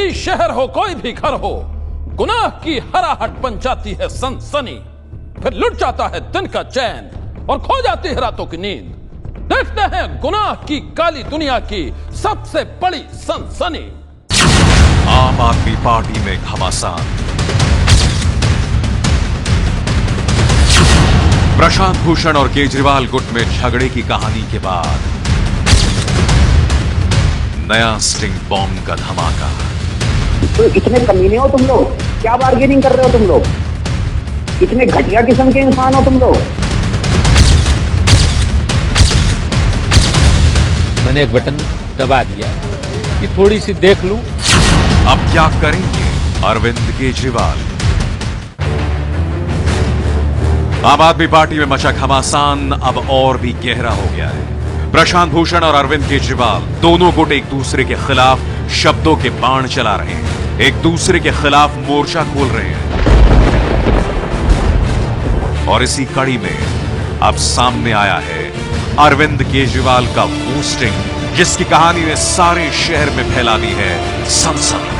भी शहर हो, कोई भी घर हो, गुनाह की हराहट बन जाती है सनसनी। फिर लुट जाता है दिन का चैन और खो जाती है रातों की नींद। देखते हैं गुनाह की काली दुनिया की सबसे बड़ी सनसनी। आम आदमी पार्टी में घमासान। प्रशांत भूषण और केजरीवाल गुट में झगड़े की कहानी के बाद नया स्टिंग बॉम्ब का धमाका। तो इतने कमीने हो तुम लोग, क्या बार्गेनिंग कर रहे हो तुम लोग? इतने घटिया किस्म के इंसान हो तुम लोग। मैंने एक बटन दबा दिया कि थोड़ी सी देख लूं। अब क्या करेंगे अरविंद केजरीवाल? आम आदमी पार्टी में मचा घमासान अब और भी गहरा हो गया है। प्रशांत भूषण और अरविंद केजरीवाल दोनों गुट एक दूसरे के खिलाफ शब्दों के बाण चला रहे हैं, एक दूसरे के खिलाफ मोर्चा खोल रहे हैं। और इसी कड़ी में अब सामने आया है अरविंद केजरीवाल का वो स्टिंग जिसकी कहानी ने सारे शहर में फैला दी है सनसनी।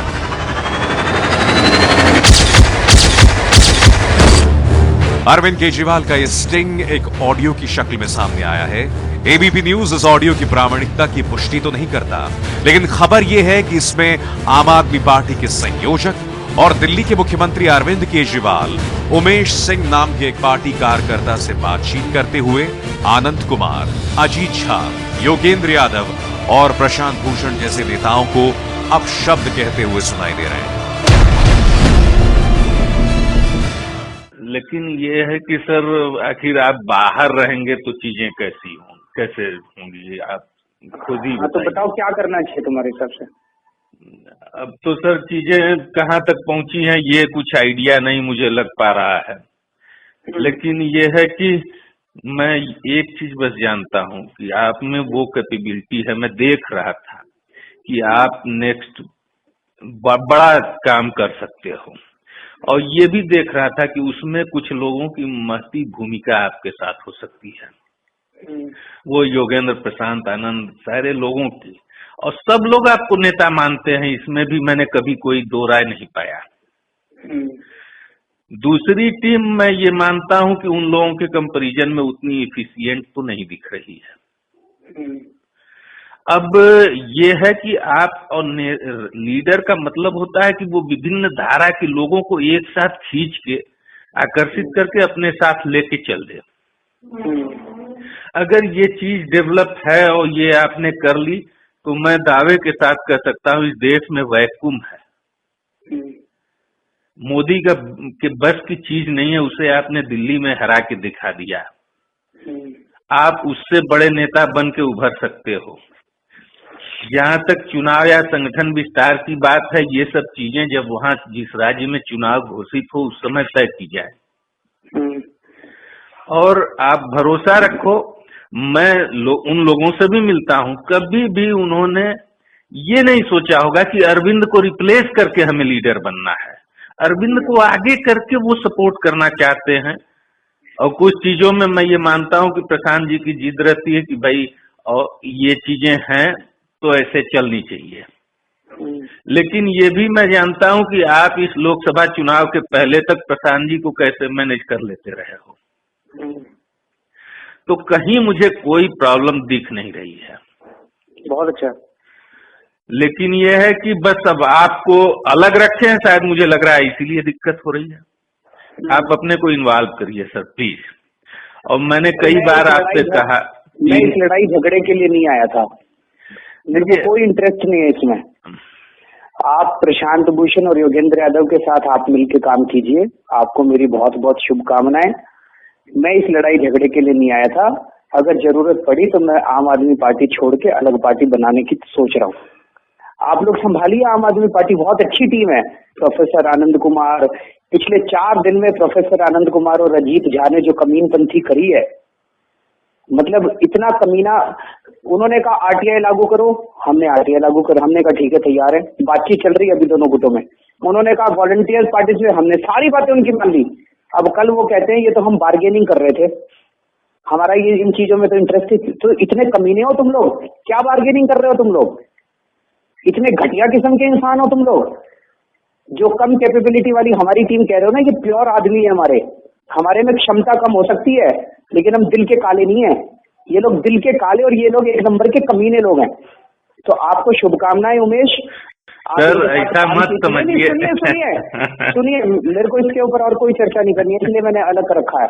अरविंद केजरीवाल का यह स्टिंग एक ऑडियो की शक्ल में सामने आया है। एबीपी न्यूज इस ऑडियो की प्रामाणिकता की पुष्टि तो नहीं करता, लेकिन खबर यह है कि इसमें आम आदमी पार्टी के संयोजक और दिल्ली के मुख्यमंत्री अरविंद केजरीवाल उमेश सिंह नाम के एक पार्टी कार्यकर्ता से बातचीत करते हुए आनंद कुमार, अजीत झा, योगेंद्र यादव और प्रशांत भूषण जैसे नेताओं को अब शब्द कहते हुए सुनाई दे रहे हैं। लेकिन ये है कि सर आखिर आप बाहर रहेंगे तो चीजें कैसे होंगी, आप खुद ही तो बताओ क्या करना चाहिए तुम्हारे हिसाब से? अब तो सर चीजें कहाँ तक पहुंची हैं ये कुछ आइडिया नहीं मुझे लग पा रहा है। लेकिन ये है कि मैं एक चीज बस जानता हूँ कि आप में वो कैपेबिलिटी है। मैं देख रहा था कि आप नेक्स्ट बड़ा काम कर सकते हो, और ये भी देख रहा था कि उसमें कुछ लोगों की महती भूमिका आपके साथ हो सकती है। वो योगेंद्र, प्रशांत, आनंद, सारे लोगों की, और सब लोग आपको नेता मानते हैं, इसमें भी मैंने कभी कोई दो राय नहीं पाया। दूसरी टीम मैं ये मानता हूं कि उन लोगों के कंपैरिजन में उतनी इफिशिएंट तो नहीं दिख रही है। अब ये है कि आप और लीडर का मतलब होता है कि वो विभिन्न धारा के लोगों को एक साथ खींच के आकर्षित करके अपने साथ लेके चल दे। अगर ये चीज डेवलप है और ये आपने कर ली तो मैं दावे के साथ कह सकता हूँ इस देश में वैक्यूम है। मोदी का के बस की चीज नहीं है, उसे आपने दिल्ली में हरा के दिखा दिया। आप उससे बड़े नेता बन के उभर सकते हो। जहाँ तक चुनाव या संगठन विस्तार की बात है, ये सब चीजें जब वहाँ जिस राज्य में चुनाव घोषित हो उस समय तय की जाए। और आप भरोसा रखो, मैं उन लोगों से भी मिलता हूँ, कभी भी उन्होंने ये नहीं सोचा होगा कि अरविंद को रिप्लेस करके हमें लीडर बनना है। अरविंद को आगे करके वो सपोर्ट करना चाहते हैं। और कुछ चीजों में मैं ये मानता हूँ कि प्रशांत जी की जिद रहती है कि भाई और ये चीजें हैं तो ऐसे चलनी चाहिए। लेकिन ये भी मैं जानता हूँ कि आप इस लोकसभा चुनाव के पहले तक प्रशांत जी को कैसे मैनेज कर लेते रहे हो, तो कहीं मुझे कोई प्रॉब्लम दिख नहीं रही है। बहुत अच्छा। लेकिन ये है कि बस अब आपको अलग रखे हैं, शायद मुझे लग रहा है इसीलिए दिक्कत हो रही है। आप अपने को इन्वॉल्व करिए सर प्लीज। और मैंने कई बार आपसे कहा, मैं इस लड़ाई झगड़े के लिए नहीं आया था, मेरे को कोई इंटरेस्ट नहीं है इसमें। आप प्रशांत भूषण और योगेंद्र यादव के साथ आप मिलकर काम कीजिए, आपको मेरी बहुत बहुत शुभकामनाएं। मैं इस लड़ाई झगड़े के लिए नहीं आया था। अगर जरूरत पड़ी तो मैं आम आदमी पार्टी छोड़ के अलग पार्टी बनाने की सोच रहा हूँ। आप लोग संभालिए आम आदमी पार्टी, बहुत अच्छी टीम है। प्रोफेसर आनंद कुमार, पिछले 4 दिन में प्रोफेसर आनंद कुमार और अजीत झा ने जो कमीनपंथी करी है, मतलब इतना कमीना। उन्होंने कहा आरटीआई लागू करो, हमने आरटीआई लागू कर, हमने कहा ठीक है तैयार है, बातचीत चल रही है अभी दोनों गुटों में। उन्होंने कहा वॉलंटियर पार्टिसिपेट, हमने सारी बातें उनकी मान ली। अब कल वो कहते हैं ये तो हम बार्गेनिंग कर रहे थे, हमारा ये इन चीजों में तो इंटरेस्ट थी। तो इतने कमीने हो तुम लोग, क्या बार्गेनिंग कर रहे हो तुम लोग? इतने घटिया किस्म के इंसान हो तुम लोग, जो कम कैपेबिलिटी वाली हमारी टीम कह रहे हो ना, ये प्योर आदमी है हमारे में क्षमता कम हो सकती है, लेकिन हम दिल के काले नहीं है। ये लोग दिल के काले और ये लोग एक नंबर के कमीने लोग हैं। तो आपको शुभकामनाएं उमेश। सर ऐसा मत समझिए। सुनिए, मेरे को इसके ऊपर और कोई चर्चा नहीं करनी है, इसलिए मैंने अलग कर रखा है।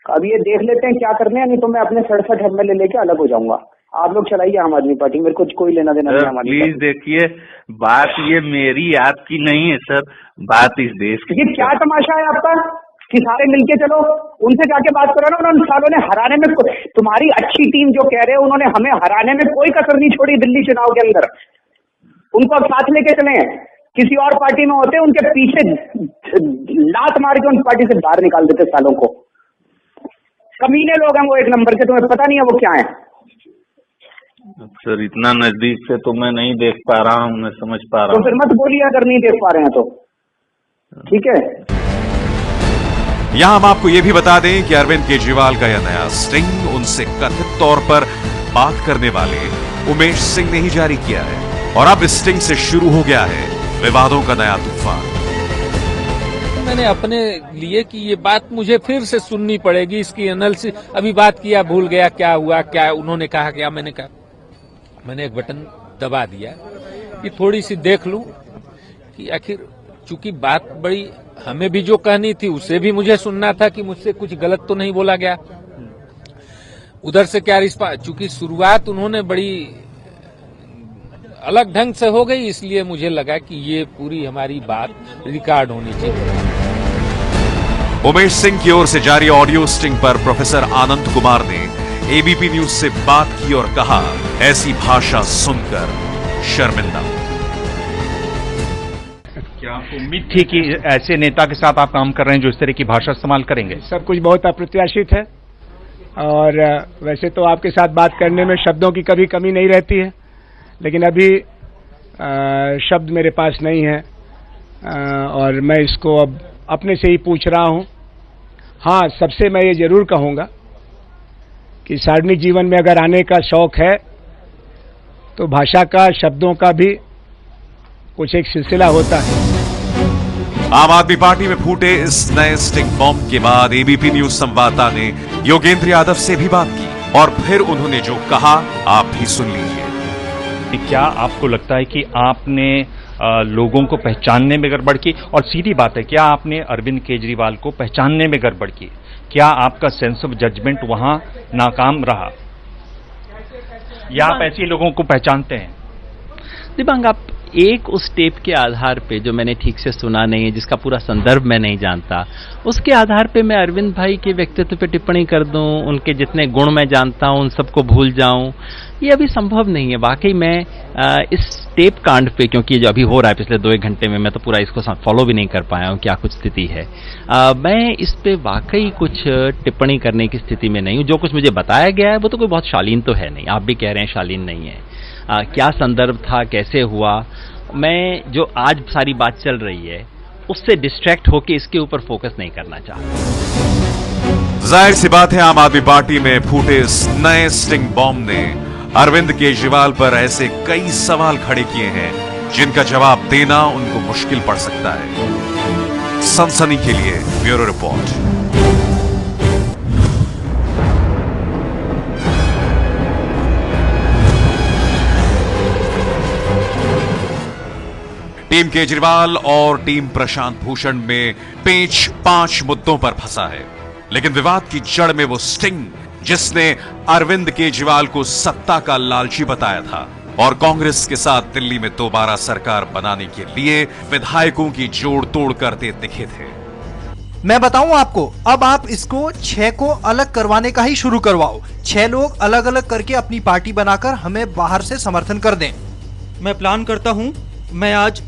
अब ये देख लेते हैं क्या करने हैं, नहीं तो मैं अपने 67 MLA लेके अलग हो जाऊंगा। आप लोग चलाइए आम आदमी पार्टी, मेरे को कोई लेना देना नहीं। हमारी प्लीज देखिए, बात ये मेरी आपकी नहीं है सर, बात इस देश की। ये क्या तमाशा है आपका कि सारे मिलके चलो, उनसे जाके बात करो ना। उन सालों ने हराने में, तुम्हारी अच्छी टीम जो कह रहे हैं, उन्होंने हमें हराने में कोई कसर नहीं छोड़ी दिल्ली चुनाव के अंदर। उनको अब साथ लेके चले। किसी और पार्टी में होते उनके पीछे लात मार के उन पार्टी से बाहर निकाल देते सालों को। कमीने लोग हैं वो एक नंबर के, तुम्हें पता नहीं है वो क्या है। सर इतना नजदीक से तो मैं नहीं देख पा रहा हूँ, मैं समझ पा रहा हूँ। तो फिर मत बोलिए अगर नहीं देख पा रहे हैं तो, ठीक है। यहां हम आपको यह भी बता दें कि अरविंद केजरीवाल का यह नया स्टिंग उनसे कथित तौर पर बात करने वाले उमेश सिंह ने ही जारी किया है, और अब इस स्टिंग से शुरू हो गया है विवादों का नया तूफान। मैंने अपने लिए कि ये बात मुझे फिर से सुननी पड़ेगी, इसकी एनालिसिस। अभी बात किया, भूल गया क्या हुआ, क्या उन्होंने कहा, क्या मैंने कहा। मैंने एक बटन दबा दिया कि थोड़ी सी देख लूं कि आखिर, चूंकि बात बड़ी, हमें भी जो कहनी थी उसे भी मुझे सुनना था कि मुझसे कुछ गलत तो नहीं बोला गया। उधर से क्या रिस्पॉन्स, चूंकि शुरुआत उन्होंने बड़ी अलग ढंग से हो गई, इसलिए मुझे लगा कि ये पूरी हमारी बात रिकॉर्ड होनी चाहिए। उमेश सिंह की ओर से जारी ऑडियो स्टिंग पर प्रोफेसर आनंद कुमार ने एबीपी न्यूज से बात की और कहा, ऐसी भाषा सुनकर शर्मिंदा। क्या आपको उम्मीद थी कि ऐसे नेता के साथ आप काम कर रहे हैं जो इस तरह की भाषा इस्तेमाल करेंगे? सब कुछ बहुत अप्रत्याशित है, और वैसे तो आपके साथ बात करने में शब्दों की कभी कमी नहीं रहती है, लेकिन अभी शब्द मेरे पास नहीं है, और मैं इसको अब अपने से ही पूछ रहा हूं। हाँ, सबसे मैं ये जरूर कहूंगा कि सार्वजनिक जीवन में अगर आने का शौक है तो भाषा का, शब्दों का भी कुछ एक सिलसिला होता है। आम आदमी पार्टी में फूटे इस नए स्टिंग बॉम्ब के बाद एबीपी न्यूज संवाददाता ने योगेंद्र यादव से भी बात की, और फिर उन्होंने जो कहा आप भी सुन लीजिए। क्या आपको लगता है कि आपने लोगों को पहचानने में गड़बड़ की? और सीधी बात है, क्या आपने अरविंद केजरीवाल को पहचानने में गड़बड़ की? क्या आपका सेंस ऑफ जजमेंट वहां नाकाम रहा, या आप ऐसे लोगों को पहचानते हैं? दिबांग, आप एक उस टेप के आधार पे, जो मैंने ठीक से सुना नहीं है, जिसका पूरा संदर्भ मैं नहीं जानता, उसके आधार पे मैं अरविंद भाई के व्यक्तित्व पे टिप्पणी कर दूं, उनके जितने गुण मैं जानता हूं उन सबको भूल जाऊं, ये अभी संभव नहीं है। वाकई मैं इस टेप कांड पे, क्योंकि जो अभी हो रहा है पिछले 2-1 घंटे में, मैं तो पूरा इसको फॉलो भी नहीं कर पाया हूं क्या कुछ स्थिति है, मैं इस पे वाकई कुछ टिप्पणी करने की स्थिति में नहीं हूं। जो कुछ मुझे बताया गया है वो तो कोई बहुत शालीन तो है नहीं, आप भी कह रहे हैं शालीन नहीं है। क्या संदर्भ था, कैसे हुआ, मैं जो आज सारी बात चल रही है उससे डिस्ट्रैक्ट होके इसके ऊपर फोकस नहीं करना चाहता। जाहिर सी बात है, आम आदमी पार्टी में फूटे इस नए स्टिंग बॉम्ब ने अरविंद केजरीवाल पर ऐसे कई सवाल खड़े किए हैं जिनका जवाब देना उनको मुश्किल पड़ सकता है। सनसनी के लिए ब्यूरो रिपोर्ट। टीम केजरीवाल और टीम प्रशांत भूषण में पेच 5 मुद्दों पर फंसा है, लेकिन विवाद की जड़ में वो स्टिंग जिसने अरविंद केजरीवाल को सत्ता का लालची बताया था और कांग्रेस के साथ दिल्ली में दोबारा सरकार बनाने के लिए विधायकों की जोड़ तोड़ करते दिखे थे। मैं बताऊं आपको, अब आप इसको 6 को अलग करवाने का ही शुरू करवाओ। 6 लोग अलग अलग करके अपनी पार्टी बनाकर हमें बाहर से समर्थन कर दें। मैं प्लान करता हूं, मैं आज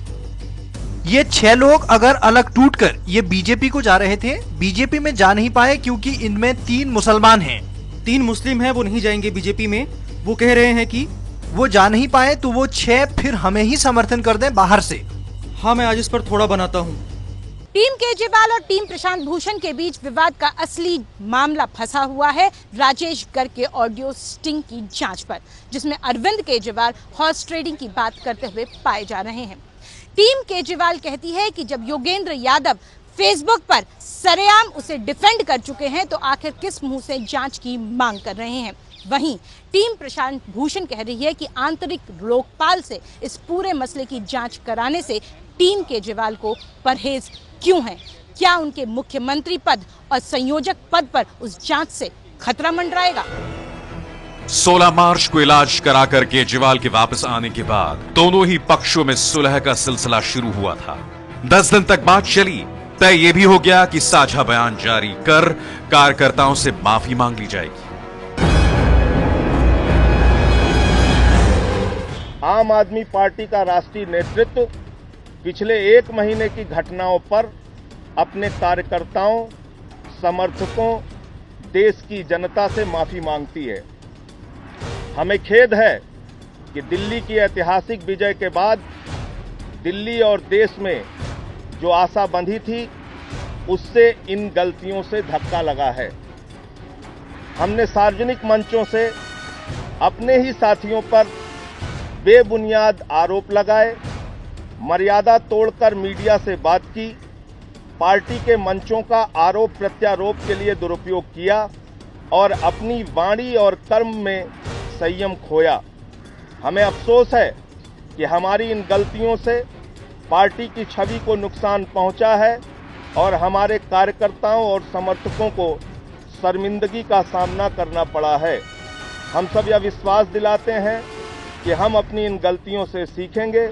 ये 6 लोग अगर अलग टूटकर ये बीजेपी को जा रहे थे, बीजेपी में जा नहीं पाए क्योंकि इनमें 3 मुसलमान हैं। 3 मुस्लिम हैं, वो नहीं जाएंगे बीजेपी में। वो कह रहे हैं कि वो जा नहीं पाए तो वो 6 फिर हमें ही समर्थन कर दें बाहर से। हाँ, मैं आज इस पर थोड़ा बनाता हूँ। टीम केजरीवाल और टीम प्रशांत भूषण के बीच विवाद का असली मामला फंसा हुआ है राजेश गर्ग के ऑडियो स्टिंग की जांच पर, जिसमें अरविंद केजरीवाल हॉर्स ट्रेडिंग की बात करते हुए पाए जा रहे हैं। टीम केजरीवाल कहती है कि जब योगेंद्र यादव फेसबुक पर सरेआम उसे डिफेंड कर चुके हैं तो आखिर किस मुंह से जांच की मांग कर रहे हैं। वहीं टीम प्रशांत भूषण कह रही है कि आंतरिक लोकपाल से इस पूरे मसले की जांच कराने से टीम केजरीवाल को परहेज क्यों है? क्या उनके मुख्यमंत्री पद और संयोजक पद पर उस जांच से खतरा मंडराएगा? 16 मार्च को इलाज कराकर केजरीवाल के वापस आने के बाद दोनों ही पक्षों में सुलह का सिलसिला शुरू हुआ था। 10 दिन तक बात चली। तय यह भी हो गया कि साझा बयान जारी कर कार्यकर्ताओं से माफी मांग ली जाएगी। आम आदमी पार्टी का राष्ट्रीय नेतृत्व पिछले 1 महीने की घटनाओं पर अपने कार्यकर्ताओं, समर्थकों, देश की जनता से माफी मांगती है। हमें खेद है कि दिल्ली की ऐतिहासिक विजय के बाद दिल्ली और देश में जो आशा बंधी थी उससे इन गलतियों से धक्का लगा है। हमने सार्वजनिक मंचों से अपने ही साथियों पर बेबुनियाद आरोप लगाए, मर्यादा तोड़कर मीडिया से बात की, पार्टी के मंचों का आरोप प्रत्यारोप के लिए दुरुपयोग किया और अपनी वाणी और कर्म में संयम खोया। हमें अफसोस है कि हमारी इन गलतियों से पार्टी की छवि को नुकसान पहुंचा है और हमारे कार्यकर्ताओं और समर्थकों को शर्मिंदगी का सामना करना पड़ा है। हम सब यह विश्वास दिलाते हैं कि हम अपनी इन गलतियों से सीखेंगे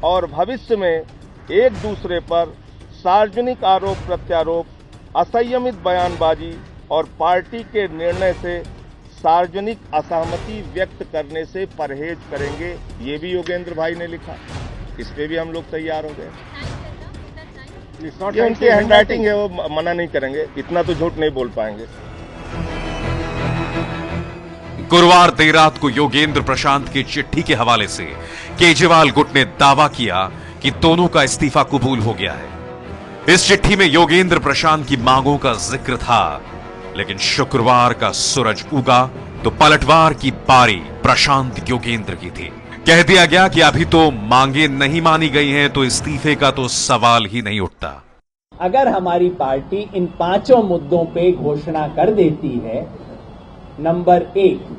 और भविष्य में एक दूसरे पर सार्वजनिक आरोप प्रत्यारोप, असंयमित बयानबाजी और पार्टी के निर्णय से सार्वजनिक असहमति व्यक्त करने से परहेज करेंगे। ये भी योगेंद्र भाई ने लिखा, इस पे भी हम लोग तैयार हो गए। ये उनकी हैंडराइटिंग है, वो मना नहीं करेंगे, इतना तो झूठ नहीं बोल पाएंगे। गुरुवार देर रात को योगेंद्र प्रशांत की चिट्ठी के हवाले से केजरीवाल गुट ने दावा किया कि दोनों का इस्तीफा कबूल हो गया है। इस चिट्ठी में योगेंद्र प्रशांत की मांगों का जिक्र था, लेकिन शुक्रवार का सूरज उगा तो पलटवार की पारी प्रशांत योगेंद्र की थी। कह दिया गया कि अभी तो मांगे नहीं मानी गई हैं तो इस्तीफे का तो सवाल ही नहीं उठता। अगर हमारी पार्टी इन 5 मुद्दों पे घोषणा कर देती है, नंबर 1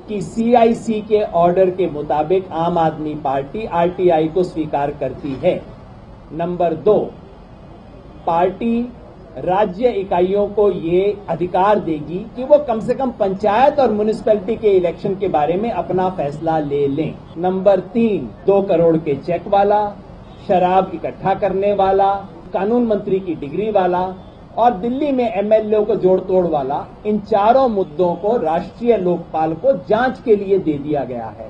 कि CIC के ऑर्डर के मुताबिक आम आदमी पार्टी RTI को स्वीकार करती है। नंबर 2, पार्टी राज्य इकाइयों को ये अधिकार देगी कि वो कम से कम पंचायत और म्युनिसिपैलिटी के इलेक्शन के बारे में अपना फैसला ले लें। नंबर 3, 2 करोड़ के चेक वाला, शराब इकट्ठा करने वाला, कानून मंत्री की डिग्री वाला और दिल्ली में MLA को जोड़ तोड़ वाला, इन 4 मुद्दों को राष्ट्रीय लोकपाल को जांच के लिए दे दिया गया है।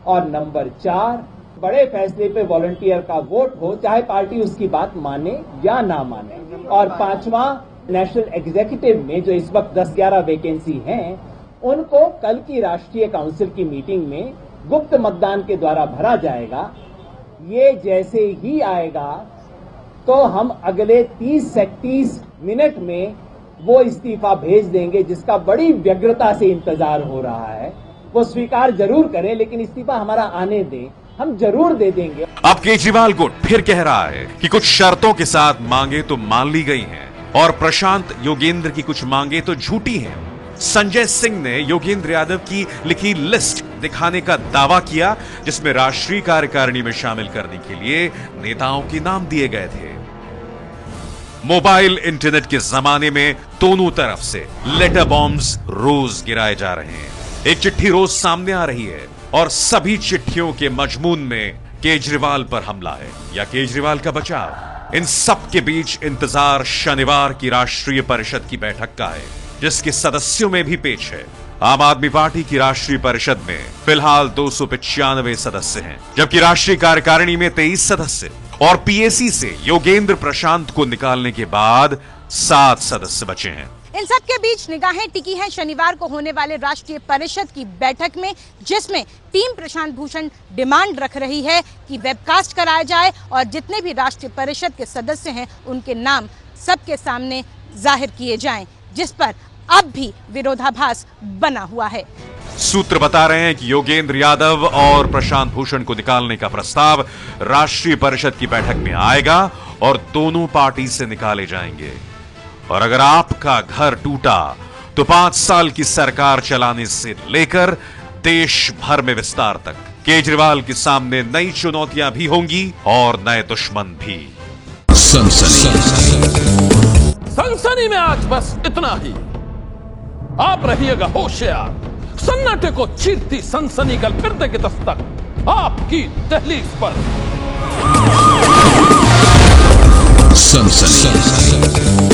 और नंबर 4, बड़े फैसले पे वॉलंटियर का वोट हो, चाहे पार्टी उसकी बात माने या ना माने। और 5वां, नेशनल एग्जीक्यूटिव में जो इस वक्त 10-11 वैकेंसी हैं, उनको कल की राष्ट्रीय काउंसिल की मीटिंग में गुप्त मतदान के द्वारा भरा जाएगा। ये जैसे ही आएगा तो हम अगले 30 से 30 मिनट में वो इस्तीफा भेज देंगे, जिसका बड़ी व्यग्रता से इंतजार हो रहा है। वो स्वीकार जरूर करें, लेकिन इस्तीफा हमारा आने दें, हम जरूर दे देंगे। अब केजरीवाल गुट फिर कह रहा है कि कुछ शर्तों के साथ मांगे तो मान ली गई हैं और प्रशांत योगेंद्र की कुछ मांगे तो झूठी हैं। संजय सिंह ने योगेंद्र यादव की लिखी लिस्ट दिखाने का दावा किया, जिसमें राष्ट्रीय कार्यकारिणी में शामिल करने के लिए नेताओं के नाम दिए गए थे। मोबाइल इंटरनेट के जमाने में दोनों तरफ से लेटर बॉम्ब्स रोज गिराए जा रहे हैं। एक चिट्ठी रोज सामने आ रही है और सभी चिट्ठियों के मजमून में केजरीवाल पर हमला है या केजरीवाल का बचाव। इन सब के बीच इंतजार शनिवार की राष्ट्रीय परिषद की बैठक का है, जिसके सदस्यों में भी पेच है। आम आदमी पार्टी की राष्ट्रीय परिषद में फिलहाल 295 सदस्य हैं, जबकि राष्ट्रीय कार्यकारिणी में 23 सदस्य और PAC से योगेंद्र प्रशांत को निकालने के बाद 7 सदस्य बचे हैं। इन सब के बीच निगाहें टिकी हैं शनिवार को होने वाले राष्ट्रीय परिषद की बैठक में, जिसमें टीम प्रशांत भूषण डिमांड रख रही है कि वेबकास्ट कराया जाए और जितने भी राष्ट्रीय परिषद के सदस्य हैं उनके नाम सबके सामने जाहिर किए जाएं, जिस पर अब भी विरोधाभास बना हुआ है। सूत्र बता रहे हैं कि योगेंद्र यादव और प्रशांत भूषण को निकालने का प्रस्ताव राष्ट्रीय परिषद की बैठक में आएगा और दोनों पार्टी से निकाले जाएंगे। और अगर आपका घर टूटा तो 5 साल की सरकार चलाने से लेकर देश भर में विस्तार तक केजरीवाल के सामने नई चुनौतियां भी होंगी और नए दुश्मन भी। सनसनी में आज बस इतना ही। आप रहिएगा होशियार। सन्नाटे को चीरती सनसनी कल फिर देगी दस्तक आपकी दहलीज पर। सनसनी